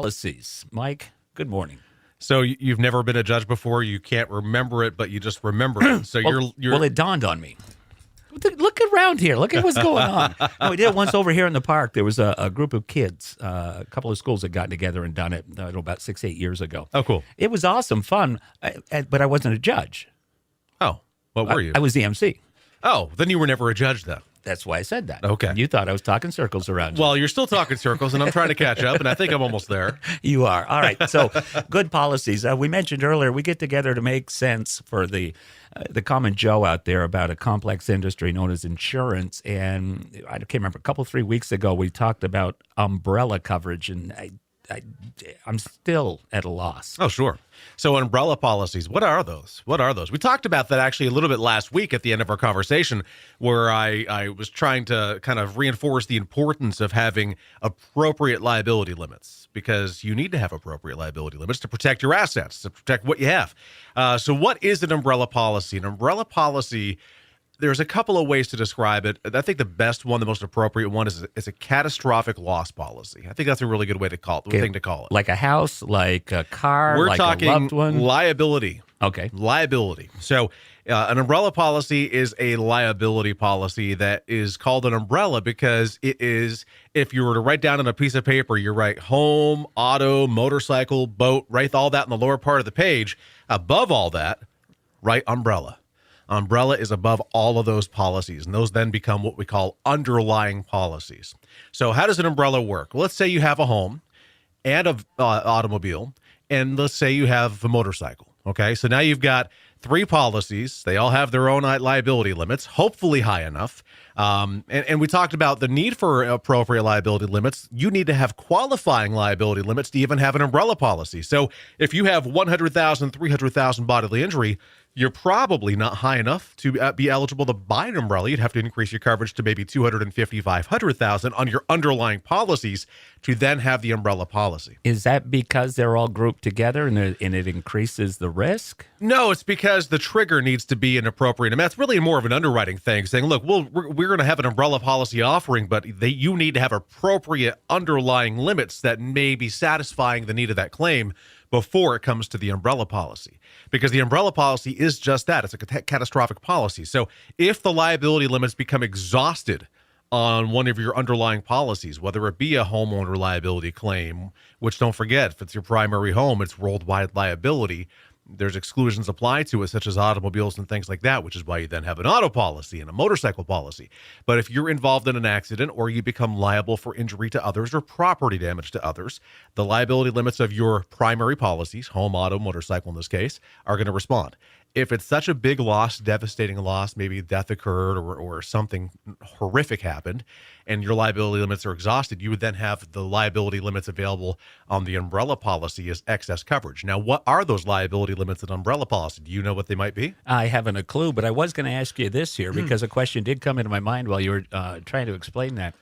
Policies. Mike, good morning. So you've never been a judge before. You can't remember it, but you just remember it. So Well, it dawned on me. Look around here. Look at what's going on. No, we did it once over here in the park. There was a group of kids, a couple of schools had gotten together and done it about 6-8 years ago. Oh, cool. It was awesome, fun, but I wasn't a judge. Oh, what were you? I was the MC. Oh, then you were never a judge then. That's why I said that. Okay. You thought I was talking circles around you. Well, you're still talking circles, and I'm trying to catch up, and I think I'm almost there. You are. All right. So good policies. We mentioned earlier, we get together to make sense for the common Joe out there about a complex industry known as insurance. And I can't remember, 3 weeks ago, we talked about umbrella coverage, and I'm still at a loss. Oh, sure. So umbrella policies, what are those? We talked about that actually a little bit last week at the end of our conversation, where I was trying to kind of reinforce the importance of having appropriate liability limits, because you need to have appropriate liability limits to protect your assets, to protect what you have. So what is an umbrella policy? An umbrella policy, there's a couple of ways to describe it. I think the best one, the most appropriate one, is a catastrophic loss policy. I think that's a really good way to call it. Thing to call it. Like a house, like a car, We're like talking a loved one. Liability. Okay. Liability. So an umbrella policy is a liability policy that is called an umbrella because it is, if you were to write down on a piece of paper, you write home, auto, motorcycle, boat, write all that in the lower part of the page. Above all that, write umbrella. Umbrella is above all of those policies, and those then become what we call underlying policies. So how does an umbrella work? Let's say you have a home and an automobile, and let's say you have a motorcycle. Okay, so now you've got 3 policies. They all have their own liability limits, hopefully high enough. And we talked about the need for appropriate liability limits. You need to have qualifying liability limits to even have an umbrella policy. So if you have 100,000, 300,000 bodily injury, you're probably not high enough to be eligible to buy an umbrella. You'd have to increase your coverage to maybe 250, 500,000 on your underlying policies to then have the umbrella policy. Is that because they're all grouped together and it increases the risk? No, it's because the trigger needs to be an appropriate amount. It's really more of an underwriting thing, saying, look, we're going to have an umbrella policy offering, but you need to have appropriate underlying limits that may be satisfying the need of that claim before it comes to the umbrella policy. Because the umbrella policy is just that. It's a catastrophic policy. So if the liability limits become exhausted on one of your underlying policies, whether it be a homeowner liability claim, which, don't forget, if it's your primary home, it's worldwide liability. There's exclusions applied to it, such as automobiles and things like that, which is why you then have an auto policy and a motorcycle policy. But if you're involved in an accident or you become liable for injury to others or property damage to others, the liability limits of your primary policies, home, auto, motorcycle in this case, are going to respond. If it's such a big loss, devastating loss, maybe death occurred or something horrific happened, and your liability limits are exhausted, you would then have the liability limits available on the umbrella policy as excess coverage. Now, what are those liability limits in umbrella policy? Do you know what they might be? I haven't a clue, but I was going to ask you this here because a question did come into my mind while you were trying to explain that.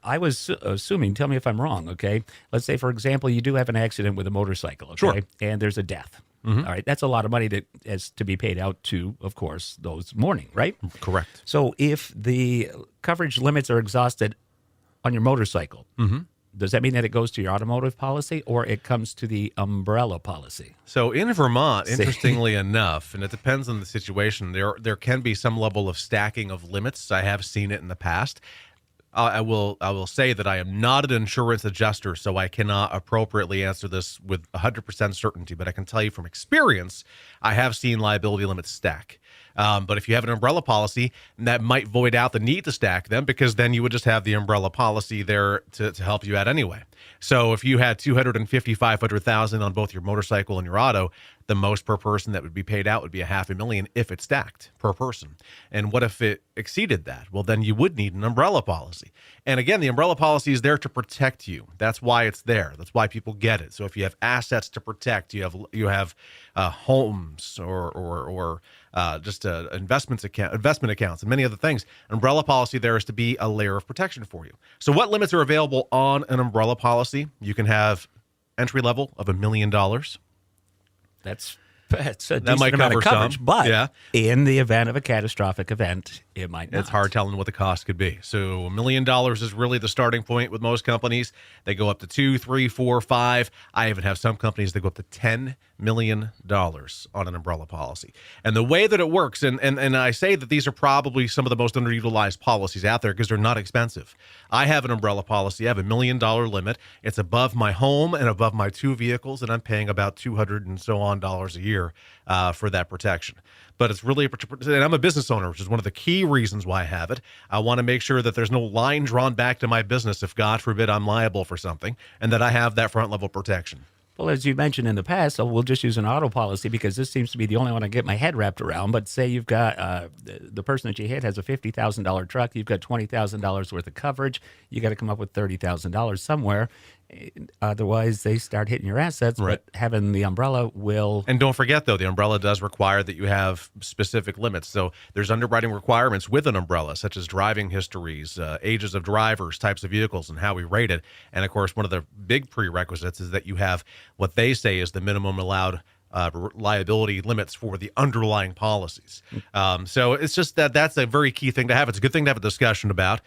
I was assuming, tell me if I'm wrong, okay? Let's say, for example, you do have an accident with a motorcycle, okay? Sure. And there's a death. All right, that's a lot of money that is to be paid out to, of course, those mourning, right? Correct. So if the coverage limits are exhausted on your motorcycle, does that mean that it goes to your automotive policy or it comes to the umbrella policy? So in Vermont, interestingly enough, and it depends on the situation, there can be some level of stacking of limits. I have seen it in the past. I will say that I am not an insurance adjuster, so I cannot appropriately answer this with 100% certainty, but I can tell you from experience, I have seen liability limits stack. But if you have an umbrella policy, that might void out the need to stack them, because then you would just have the umbrella policy there to help you out anyway. So if you had 250, 500,000 on both your motorcycle and your auto, the most per person that would be paid out would be $500,000 if it stacked per person. And what if it exceeded that? Well, then you would need an umbrella policy. And again, the umbrella policy is there to protect you. That's why it's there. That's why people get it. So if you have assets to protect, you have homes or just investment accounts and many other things. Umbrella policy there is to be a layer of protection for you. So what limits are available on an umbrella policy? You can have entry level of $1 million. That's It's a That decent might amount of cover coverage, some. but Yeah. in the event of a catastrophic event, it might not. It's hard telling what the cost could be. So $1 million is really the starting point with most companies. They go up to 2, 3, 4, 5. I even have some companies that go up to $10 million on an umbrella policy. And the way that it works, and I say that these are probably some of the most underutilized policies out there because they're not expensive. I have an umbrella policy. I have $1 million limit. It's above my home and above my 2 vehicles, and I'm paying about $200 and so on a year for that protection. But it's really, and I'm a business owner, which is one of the key reasons why I have it. I want to make sure that there's no line drawn back to my business if, God forbid, I'm liable for something, and that I have that front level protection. Well, as you mentioned in the past, so we'll just use an auto policy because this seems to be the only one I get my head wrapped around. But say you've got the person that you hit has a $50,000 truck. You've got $20,000 worth of coverage. You got to come up with $30,000 somewhere. Otherwise, they start hitting your assets. Right. But having the umbrella will. And don't forget, though, the umbrella does require that you have specific limits. So there's underwriting requirements with an umbrella, such as driving histories, ages of drivers, types of vehicles, and how we rate it. And, of course, one of the big prerequisites is that you have what they say is the minimum allowed liability limits for the underlying policies. So it's just that's a very key thing to have. It's a good thing to have a discussion about.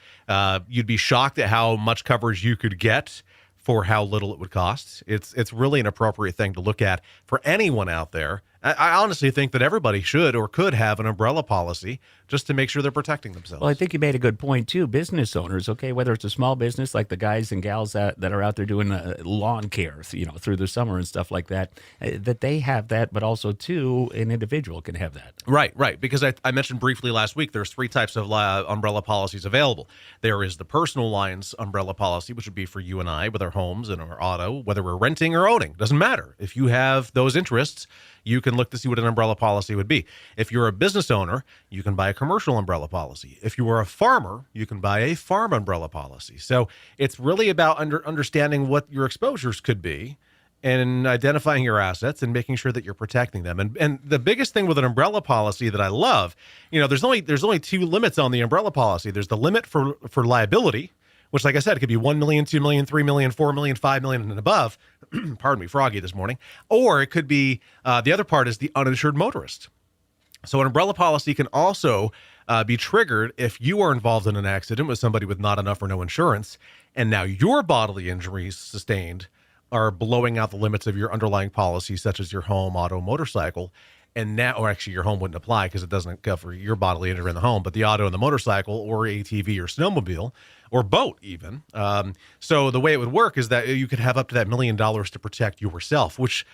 You'd be shocked at how much coverage you could get for how little it would cost. It's really an appropriate thing to look at for anyone out there. I honestly think that everybody should or could have an umbrella policy just to make sure they're protecting themselves. Well, I think you made a good point, too. Business owners, okay, whether it's a small business like the guys and gals that are out there doing lawn care, through the summer and stuff like that, that they have that, but also, too, an individual can have that. Right. Because I mentioned briefly last week, there's 3 types of umbrella policies available. There is the personal lines umbrella policy, which would be for you and I with our homes and our auto, whether we're renting or owning. Doesn't matter. If you have those interests, you can look to see what an umbrella policy would be. If you're a business owner, you can buy a commercial umbrella policy. If you are a farmer, you can buy a farm umbrella policy. So it's really about understanding what your exposures could be and identifying your assets and making sure that you're protecting them. And the biggest thing with an umbrella policy that I love, there's only 2 limits on the umbrella policy. There's the limit for liability, which, like I said, it could be 1 million, 2 million, 3 million, 4 million, 5 million and above. Pardon me, froggy this morning. Or it could be, the other part is the uninsured motorist. So an umbrella policy can also be triggered if you are involved in an accident with somebody with not enough or no insurance, and now your bodily injuries sustained are blowing out the limits of your underlying policy, such as your home, auto, motorcycle. And now, or actually your home wouldn't apply because it doesn't cover your bodily injury in the home, but the auto and the motorcycle or ATV or snowmobile or boat even. So the way it would work is that you could have up to that $1 million to protect yourself, which,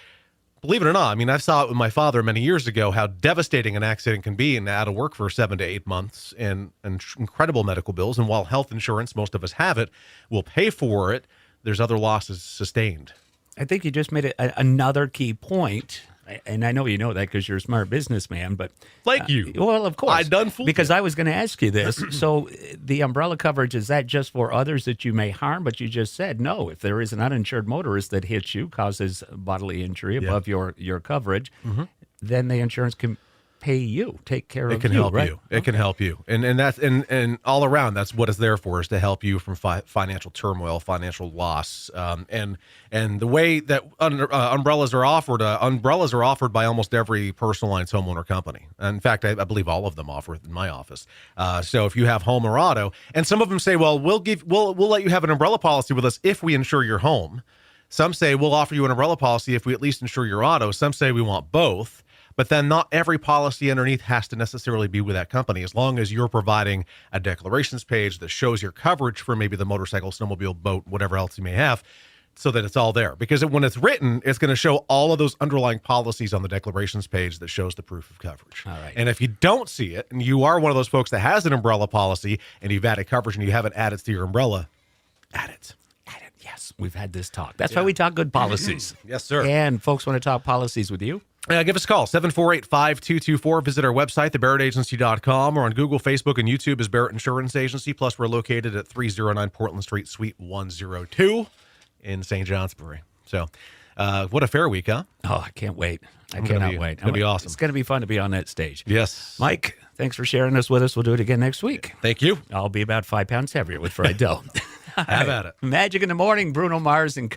believe it or not, I mean, I saw it with my father many years ago, how devastating an accident can be and out of work for 7 to 8 months and incredible medical bills. And while health insurance, most of us have it, will pay for it, there's other losses sustained. I think you just made another key point. And I know you know that because you're a smart businessman, but Thank you. Well, of course, I done fooled because you. I was going to ask you this. So, the umbrella coverage, is that just for others that you may harm? But you just said no. If there is an uninsured motorist that hits you, causes bodily injury above your coverage, then the insurance can pay you, take care of you. It can help right? you. It can help you, and that's and all around. That's what it's there for, is to help you from financial turmoil, financial loss, and the way that umbrellas are offered by almost every personal lines homeowner company. In fact, I believe all of them offer it in my office. So if you have home or auto, and some of them say, well, we'll let you have an umbrella policy with us if we insure your home. Some say we'll offer you an umbrella policy if we at least insure your auto. Some say we want both. But then not every policy underneath has to necessarily be with that company, as long as you're providing a declarations page that shows your coverage for maybe the motorcycle, snowmobile, boat, whatever else you may have, so that it's all there. Because when it's written, it's going to show all of those underlying policies on the declarations page that shows the proof of coverage. All right. And if you don't see it, and you are one of those folks that has an umbrella policy, and you've added coverage and you haven't added it to your umbrella, add it. Yes, we've had this talk. That's why we talk good policies. Yes, sir. And folks want to talk policies with you? Give us a call, 748-5224. Visit our website, thebarrettagency.com, or on Google, Facebook, and YouTube as Barrett Insurance Agency. Plus, we're located at 309 Portland Street, Suite 102 in St. Johnsbury. So, what a fair week, huh? Oh, I can't wait. I gonna cannot be- wait. it's gonna be awesome. It's going to be fun to be on that stage. Yes. Mike, thanks for sharing this with us. We'll do it again next week. Thank you. I'll be about 5 pounds heavier with fried dough. Have at it. Magic in the Morning, Bruno Mars and